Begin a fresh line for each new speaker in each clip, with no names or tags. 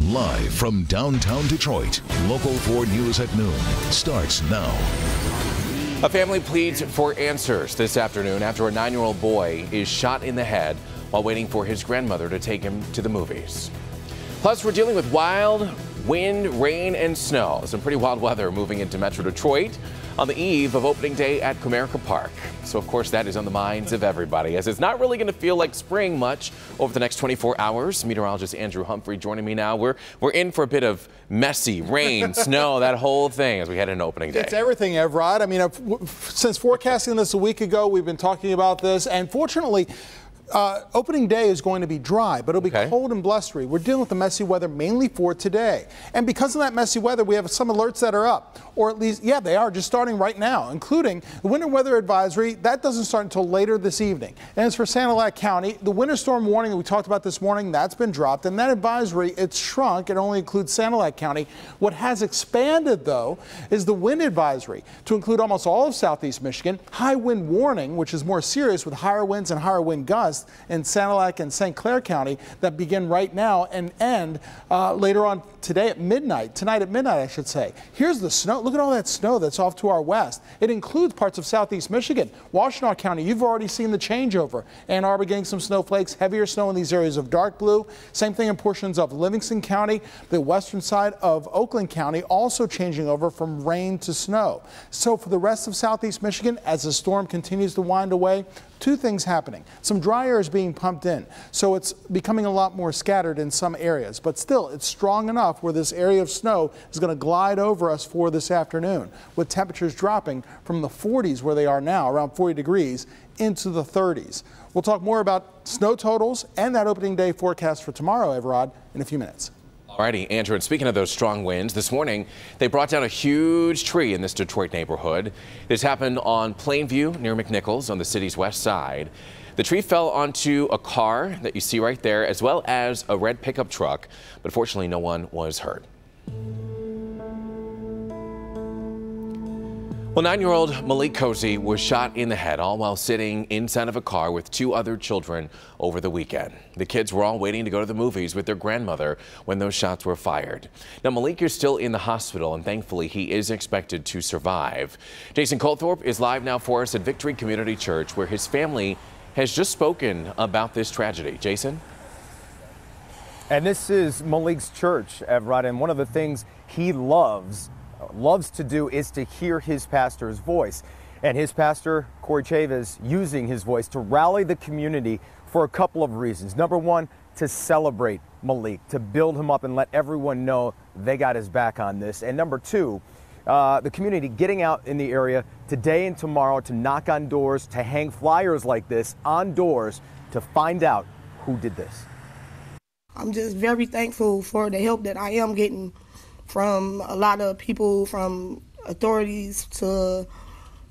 Live from downtown Detroit, Local 4 News at noon starts now.
A family pleads for answers this afternoon after a 9-year-old boy is shot in the head while waiting for his grandmother to take him to the movies. Plus, we're dealing with wild wind, rain, and snow. Some pretty wild weather moving into Metro Detroit on the eve of opening day at Comerica Park. So, of course, that is on the minds of everybody, as it's not really going to feel like spring much over the next 24 hours. Meteorologist Andrew Humphrey joining me now. We're in for a bit of messy rain, snow, that whole thing as we head into opening day.
It's everything, Evrod. I mean, since forecasting this a week ago, we've been talking about this, and fortunately, opening day is going to be dry, but it'll be cold and blustery. We're dealing with the messy weather mainly for today. And because of that messy weather, we have some alerts that are up. Or at least, yeah, they are just starting right now, including the winter weather advisory. That doesn't start until later this evening. And as for Sanilac County, the winter storm warning that we talked about this morning, that's been dropped. And that advisory, it's shrunk. It only includes Sanilac County. What has expanded, though, is the wind advisory to include almost all of southeast Michigan. High wind warning, which is more serious with higher winds and higher wind gusts in Sanilac and St. Clair County that begin right now and end later on today at midnight, tonight at midnight, I should say. Here's the snow. Look at all that snow that's off to our west. It includes parts of southeast Michigan. Washtenaw County, you've already seen the changeover. Ann Arbor getting some snowflakes, heavier snow in these areas of dark blue. Same thing in portions of Livingston County, the western side of Oakland County, also changing over from rain to snow. So for the rest of southeast Michigan, as the storm continues to wind away, two things happening. Some dry air is being pumped in, so it's becoming a lot more scattered in some areas, but still it's strong enough where this area of snow is going to glide over us for this afternoon, with temperatures dropping from the 40s where they are now, around 40 degrees, into the 30s. We'll talk more about snow totals and that opening day forecast for tomorrow, Evrod, in a few minutes.
Alrighty, Andrew, and speaking of those strong winds, this morning they brought down a huge tree in this Detroit neighborhood. This happened on Plainview near McNichols on the city's west side. The tree fell onto a car that you see right there, as well as a red pickup truck, but fortunately no one was hurt. Well, 9-year-old Malik Cozy was shot in the head, all while sitting inside of a car with 2 other children over the weekend. The kids were all waiting to go to the movies with their grandmother when those shots were fired. Now, Malik is still in the hospital, and thankfully he is expected to survive. Jason Colthorpe is live now for us at Victory Community Church, where his family has just spoken about this tragedy. Jason?
And this is Malik's church, Evrod, and one of the things he loves to do is to hear his pastor's voice. And his pastor, Corey Chavez, using his voice to rally the community for a couple of reasons. Number one, to celebrate Malik, to build him up and let everyone know they got his back on this. And number two, the community getting out in the area today and tomorrow to knock on doors, to hang flyers like this on doors to find out who did this.
I'm just very thankful for the help that I am getting from a lot of people, from authorities to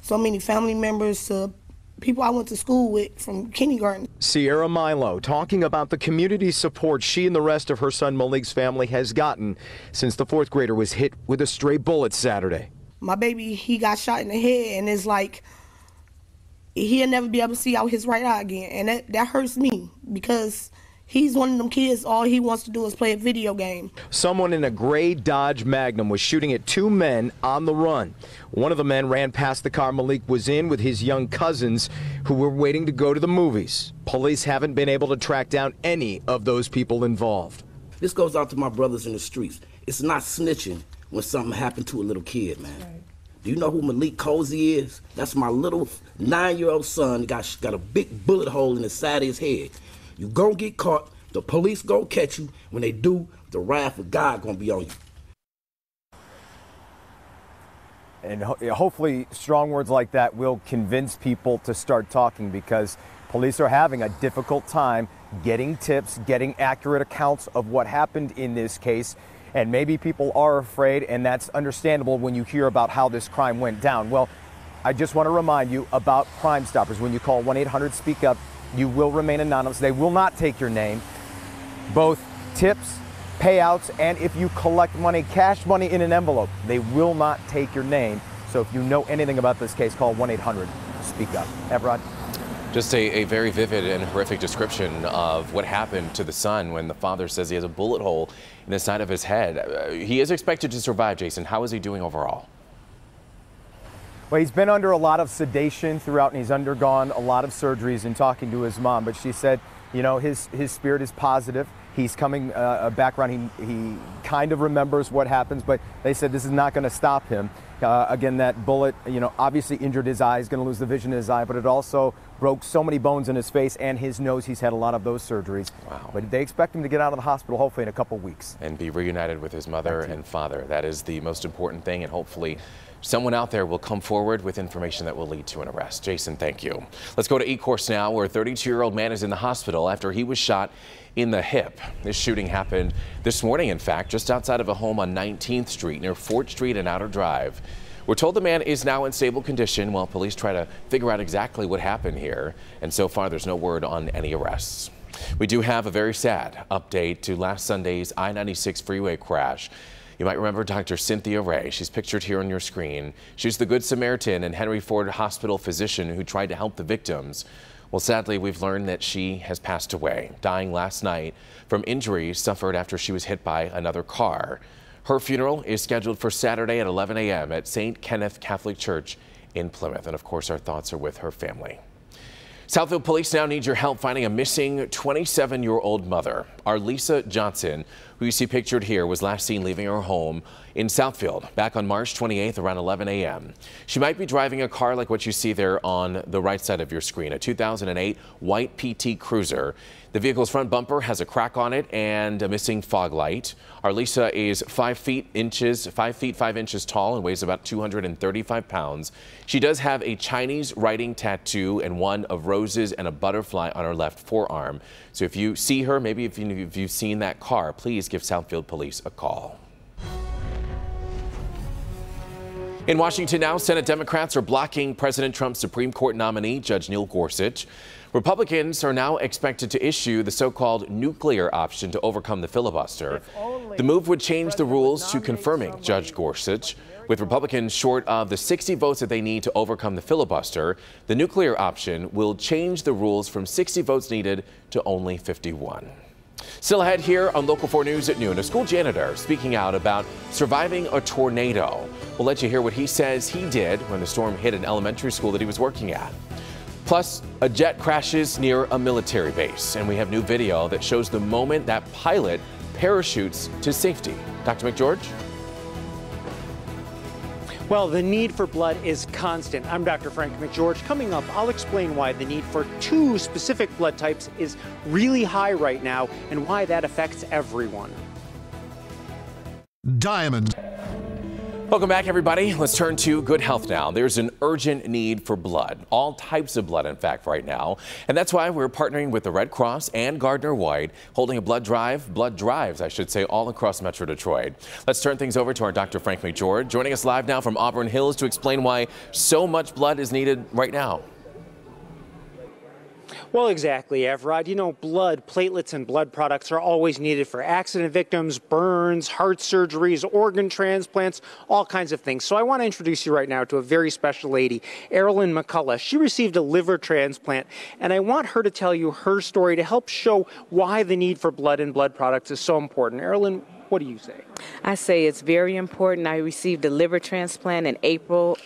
so many family members to people I went to school with from kindergarten.
Sierra Milo talking about the community support she and the rest of her son Malik's family has gotten since the 4th grader was hit with a stray bullet Saturday.
My baby, he got shot in the head, and it's like he'll never be able to see out his right eye again, and that hurts me because he's one of them kids, all he wants to do is play a video game.
Someone in a gray Dodge Magnum was shooting at 2 men on the run. One of the men ran past the car Malik was in with his young cousins who were waiting to go to the movies. Police haven't been able to track down any of those people involved.
This goes out to my brothers in the streets. It's not snitching when something happened to a little kid, man. Right. Do you know who Malik Cozy is? That's my little 9-year-old son. Got a big bullet hole in the side of his head. You gon' get caught, the police gon' catch you. When they do, the wrath of God gonna be on you.
And hopefully strong words like that will convince people to start talking, because police are having a difficult time getting tips, getting accurate accounts of what happened in this case. And maybe people are afraid, and that's understandable when you hear about how this crime went down. Well, I just want to remind you about Crime Stoppers. When you call 1-800-SPEAK-UP, you will remain anonymous. They will not take your name. Oth tips, payouts, and if you collect money, cash money in an envelope, they will not take your name. So if you know anything about this case, call 1-800-SPEAK-UP. Evrod?
Just a very vivid and horrific description of what happened to the son when the father says he has a bullet hole in the side of his head. He is expected to survive, Jason. How is he doing overall?
Well, he's been under a lot of sedation throughout, and he's undergone a lot of surgeries and talking to his mom. But she said, you know, his spirit is positive. He's coming back around. He kind of remembers what happens, but they said this is not going to stop him. Again, that bullet, you know, obviously injured his eye. He's going to lose the vision in his eye, but it also broke so many bones in his face and his nose. He's had a lot of those surgeries.
Wow.
But they expect him to get out of the hospital hopefully in a couple weeks.
And be reunited with his mother and father. That is the most important thing, and hopefully someone out there will come forward with information that will lead to an arrest. Jason, thank you. Let's go to Ecorse now, where a 32-year-old man is in the hospital after he was shot in the hip. This shooting happened this morning, in fact, just outside of a home on 19th Street near Fort Street and Outer Drive. We're told the man is now in stable condition while police try to figure out exactly what happened here. And so far, there's no word on any arrests. We do have a very sad update to last Sunday's I-96 freeway crash. You might remember Dr. Cynthia Ray. She's pictured here on your screen. She's the Good Samaritan and Henry Ford Hospital physician who tried to help the victims. Well, sadly, we've learned that she has passed away, dying last night from injuries suffered after she was hit by another car. Her funeral is scheduled for Saturday at 11 a.m. at St. Kenneth Catholic Church in Plymouth. And of course, our thoughts are with her family. Southfield police now need your help finding a missing 27-year-old mother. Arlisa Johnson, who you see pictured here, was last seen leaving her home in Southfield back on March 28th around 11 a.m. She might be driving a car like what you see there on the right side of your screen, a 2008 white PT Cruiser. The vehicle's front bumper has a crack on it and a missing fog light. Arlisa is 5 feet 5 inches tall and weighs about 235 pounds. She does have a Chinese writing tattoo and one of roses and a butterfly on her left forearm. So if you see her, maybe if you've seen that car, please give Southfield Police a call. In Washington now, Senate Democrats are blocking President Trump's Supreme Court nominee, Judge Neil Gorsuch. Republicans are now expected to issue the so-called nuclear option to overcome the filibuster. The move would change the rules to confirming Judge Gorsuch. With Republicans short of the 60 votes that they need to overcome the filibuster, the nuclear option will change the rules from 60 votes needed to only 51. Still ahead here on Local 4 News at noon, a school janitor speaking out about surviving a tornado. We'll let you hear what he says he did when the storm hit an elementary school that he was working at. Plus, a jet crashes near a military base, and we have new video that shows the moment that pilot parachutes to safety. Dr. McGeorge?
Well, the need for blood is constant. I'm Dr. Frank McGeorge. Coming up, I'll explain why the need for 2 specific blood types is really high right now and why that affects everyone.
Diamond.
Welcome back, everybody. Let's turn to good health now. There's an urgent need for blood, all types of blood, in fact, right now. And that's why we're partnering with the Red Cross and Gardner White, holding a blood drives, I should say, all across Metro Detroit. Let's turn things over to our Dr. Frank McGeorge, joining us live now from Auburn Hills to explain why so much blood is needed right now.
Well, exactly, Evrod. You know, blood, platelets, and blood products are always needed for accident victims, burns, heart surgeries, organ transplants, all kinds of things. So I want to introduce you right now to a very special lady, Erilyn McCullough. She received a liver transplant, and I want her to tell you her story to help show why the need for blood and blood products is so important. Erilyn, what do you say?
I say it's very important. I received a liver transplant on April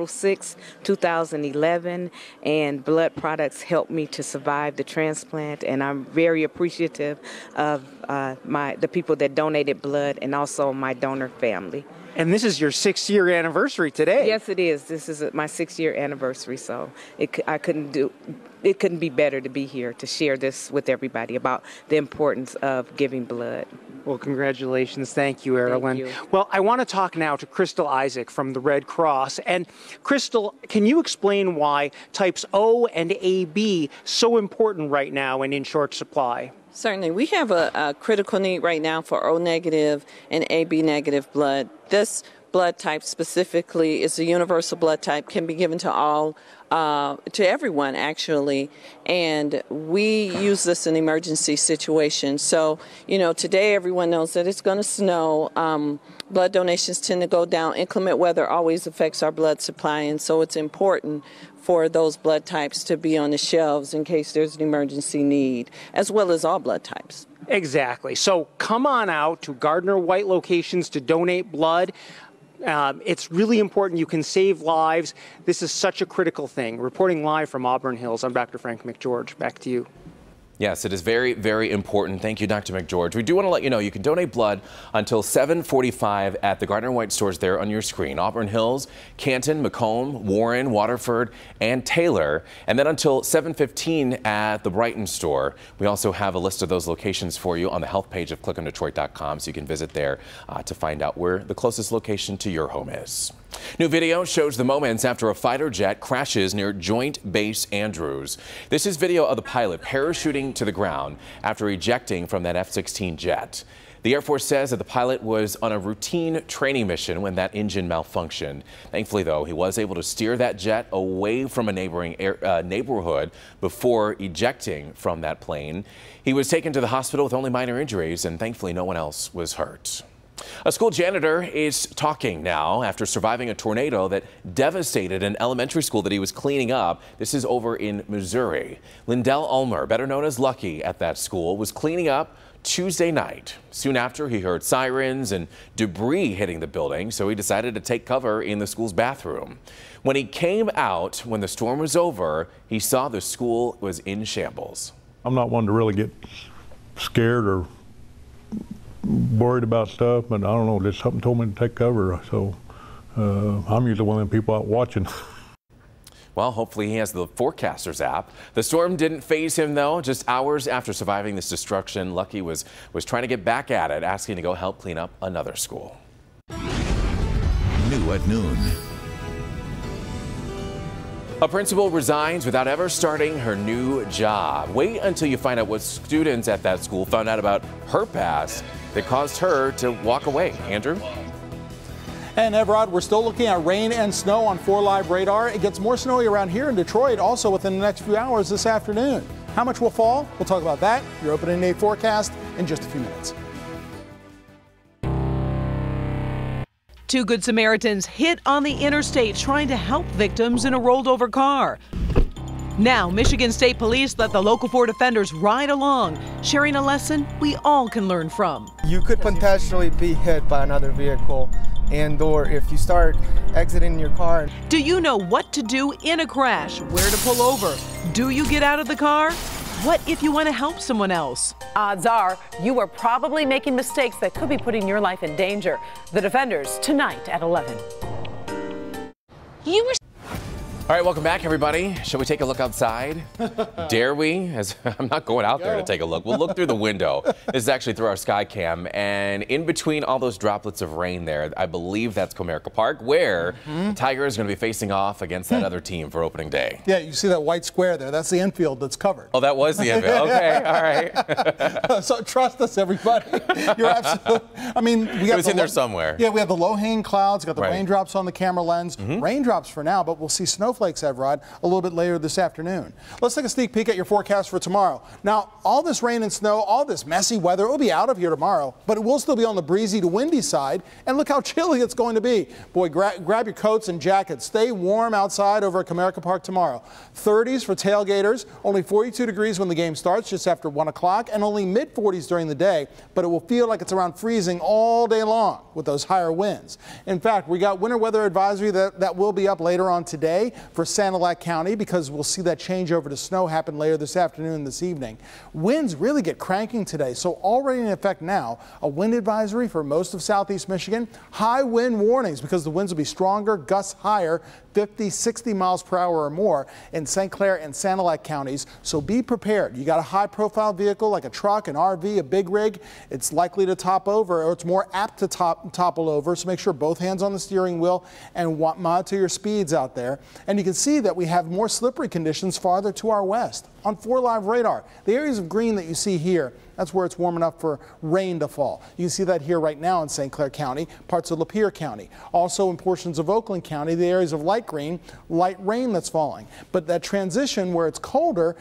6, 2011, and blood products helped me to survive the transplant, and I'm very appreciative of the people that donated blood and also my donor family.
And this is your 6-year anniversary today.
Yes, it is. This is my 6-year anniversary, so it couldn't be better to be here to share this with everybody about the importance of giving blood.
Well, congratulations. Thank you, Erilyn.
Thank you.
Well, I want to talk now to Crystal Isaac from the Red Cross. And Crystal, can you explain why types O and AB so important right now and in short supply?
Certainly. We have a critical need right now for O negative and AB negative blood. This blood type specifically is a universal blood type, can be given to all, to everyone actually, and we use this in emergency situations. So, you know, today everyone knows that it's going to snow. Blood donations tend to go down. Inclement weather always affects our blood supply, and so it's important for those blood types to be on the shelves in case there's an emergency need, as well as all blood types.
Exactly. So come on out to Gardner White locations to donate blood. It's really important. You can save lives. This is such a critical thing. Reporting live from Auburn Hills, I'm Dr. Frank McGeorge. Back to you.
Yes, it is very, very important. Thank you, Dr. McGeorge. We do want to let you know you can donate blood until 7:45 at the Gardner White stores there on your screen. Auburn Hills, Canton, Macomb, Warren, Waterford, and Taylor. And then until 7:15 at the Brighton store. We also have a list of those locations for you on the health page of clickondetroit.com, so you can visit there to find out where the closest location to your home is. New video shows the moments after a fighter jet crashes near Joint Base Andrews. This is video of the pilot parachuting to the ground after ejecting from that F-16 jet. The Air Force says that the pilot was on a routine training mission when that engine malfunctioned. Thankfully, though, he was able to steer that jet away from a neighboring neighborhood before ejecting from that plane. He was taken to the hospital with only minor injuries, and thankfully no one else was hurt. A school janitor is talking now after surviving a tornado that devastated an elementary school that he was cleaning up. This is over in Missouri. Lindell Ulmer, better known as Lucky at that school, was cleaning up Tuesday night. Soon after, he heard sirens and debris hitting the building, so he decided to take cover in the school's bathroom. When he came out, when the storm was over, he saw the school was in shambles.
I'm not one to really get scared or worried about stuff, but I don't know, just something told me to take cover, so I'm usually one of them people out watching.
Well, hopefully he has the Forecasters app. The storm didn't faze him, though. Just hours after surviving this destruction, Lucky was trying to get back at it, asking to go help clean up another school.
New at noon.
A principal resigns without ever starting her new job. Wait until you find out what students at that school found out about her past that caused her to walk away. Andrew?
And Evrod, we're still looking at rain and snow on 4 Live radar. It gets more snowy around here in Detroit also within the next few hours this afternoon. How much will fall? We'll talk about that, your opening day forecast, in just a few minutes.
Two Good Samaritans hit on the interstate trying to help victims in a rolled over car. Now, Michigan State Police let the local 4 defenders ride along, sharing a lesson we all can learn from.
You could potentially be hit by another vehicle, and/or if you start exiting your car.
Do you know what to do in a crash? Where to pull over? Do you get out of the car? What if you want to help someone else?
Odds are you are probably making mistakes that could be putting your life in danger. The Defenders tonight at 11.
All right, welcome back, everybody. Shall we take a look outside? Dare we? I'm not going out there to take a look. We'll look through the window. This is actually through our sky cam. And in between all those droplets of rain there, I believe that's Comerica Park, where the Tigers are going to be facing off against that other team for opening day.
Yeah, you see that white square there. That's the infield that's covered.
Oh, that was the infield. Okay, all right.
So trust us, everybody. You're absolutely. I mean, we got
it was in there somewhere.
Yeah, we have the low-hanging clouds, got the raindrops on the camera lens. Raindrops for now, but we'll see snowflakes, Evrod, a little bit later this afternoon. Let's take a sneak peek at your forecast for tomorrow. Now, all this rain and snow, all this messy weather, it will be out of here tomorrow, but it will still be on the breezy to windy side. And look how chilly it's going to be. Boy, grab your coats and jackets. Stay warm outside over at Comerica Park tomorrow. 30s for tailgaters, only 42 degrees when the game starts, just after 1 o'clock, and only mid-40s during the day, but it will feel like it's around freezing all day long with those higher winds. In fact, we got winter weather advisory that will be up later on today for Sanilac County, because we'll see that change over to snow happen later this afternoon and this evening. Winds really get cranking today, so already in effect now, a wind advisory for most of southeast Michigan. High wind warnings because the winds will be stronger, gusts higher, 50, 60 miles per hour or more in St. Clair and Sanilac counties, so be prepared. You got a high-profile vehicle like a truck, an RV, a big rig, it's likely to top over, or it's more apt to topple over, so make sure both hands on the steering wheel and monitor your speeds out there. And you can see that we have more slippery conditions farther to our west. On 4 Live radar, the areas of green that you see here, That's where it's warm enough for rain to fall. You can see that here right now in St. Clair County, parts of Lapeer County. Also in portions of Oakland County, the areas of light green, light rain that's falling. But that transition where it's colder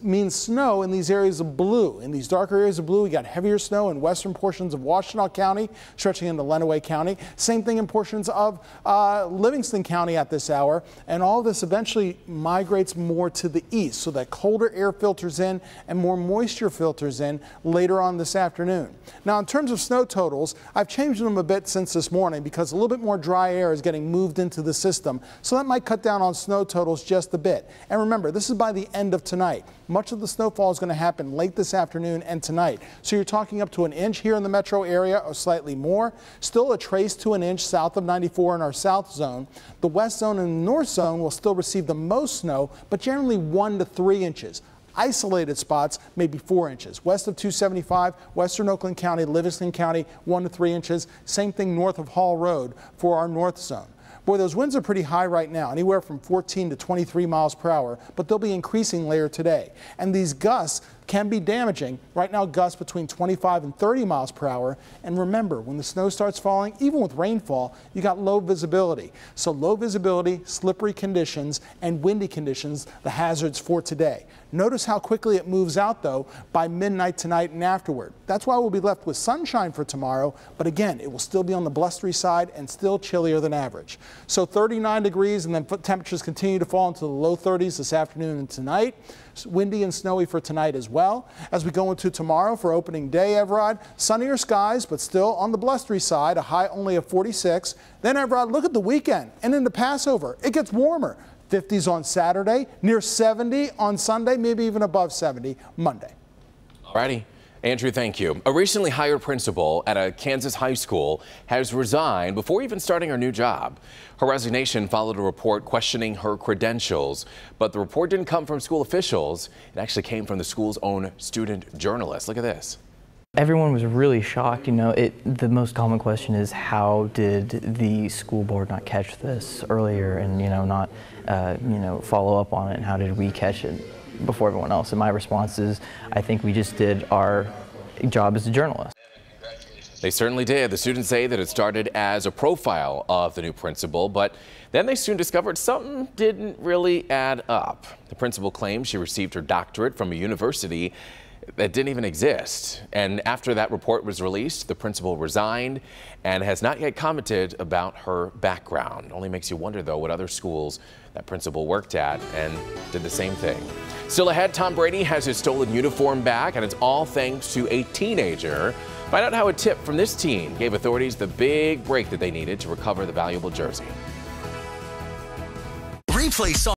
means snow in these areas of blue. In these darker areas of blue, we got heavier snow in western portions of Washtenaw County, stretching into Lenawee County. Same thing in portions of Livingston County at this hour. And all this eventually migrates more to the east, so that colder air filters in and more moisture filters in later on this afternoon. Now, in terms of snow totals, I've changed them a bit since this morning because a little bit more dry air is getting moved into the system, so that might cut down on snow totals just a bit. And remember, this is by the end of tonight. Much of the snowfall is going to happen late this afternoon and tonight. So you're talking up to an inch here in the metro area or slightly more. Still a trace to an inch south of 94 in our south zone. The west zone and the north zone will still receive the most snow, but generally 1 to 3 inches. Isolated spots, maybe 4 inches. West of 275, western Oakland County, Livingston County, 1 to 3 inches. Same thing north of Hall Road for our north zone. Boy, those winds are pretty high right now, anywhere from 14 to 23 miles per hour, but they'll be increasing later today. And these gusts can be damaging. Right now, gusts between 25 and 30 miles per hour. And remember, when the snow starts falling, even with rainfall, you got low visibility. So low visibility, slippery conditions, and windy conditions, the hazards for today. Notice how quickly it moves out, though, by midnight tonight and afterward. That's why we'll be left with sunshine for tomorrow, but again, it will still be on the blustery side and still chillier than average. So 39 degrees, and then temperatures continue to fall into the low 30s this afternoon and tonight. Windy and snowy for tonight as well. As we go into tomorrow for opening day, Evrod, sunnier skies, but still on the blustery side, a high only of 46. Then, Evrod, look at the weekend and into Passover. It gets warmer. 50s on Saturday, near 70 on Sunday, maybe even above 70 Monday.
All righty. Andrew, thank you. A recently hired principal at a Kansas high school has resigned before even starting her new job. Her resignation followed a report questioning her credentials, but the report didn't come from school officials. It actually came from the school's own student journalist. Look at this.
Everyone was really shocked. You know, the most common question is, how did the school board not catch this earlier and, not, follow up on it? And how did we catch it before everyone else? And my response is, I think we just did our job as a journalist.
They certainly did. The students say that it started as a profile of the new principal, but then they soon discovered something didn't really add up. The principal claims she received her doctorate from a university that didn't even exist. And after that report was released, the principal resigned and has not yet commented about her background. It only makes you wonder, though, what other schools that principal worked at and did the same thing. Still ahead, Tom Brady has his stolen uniform back, and it's all thanks to a teenager. Find out how a tip from this teen gave authorities the big break that they needed to recover the valuable jersey.
Replay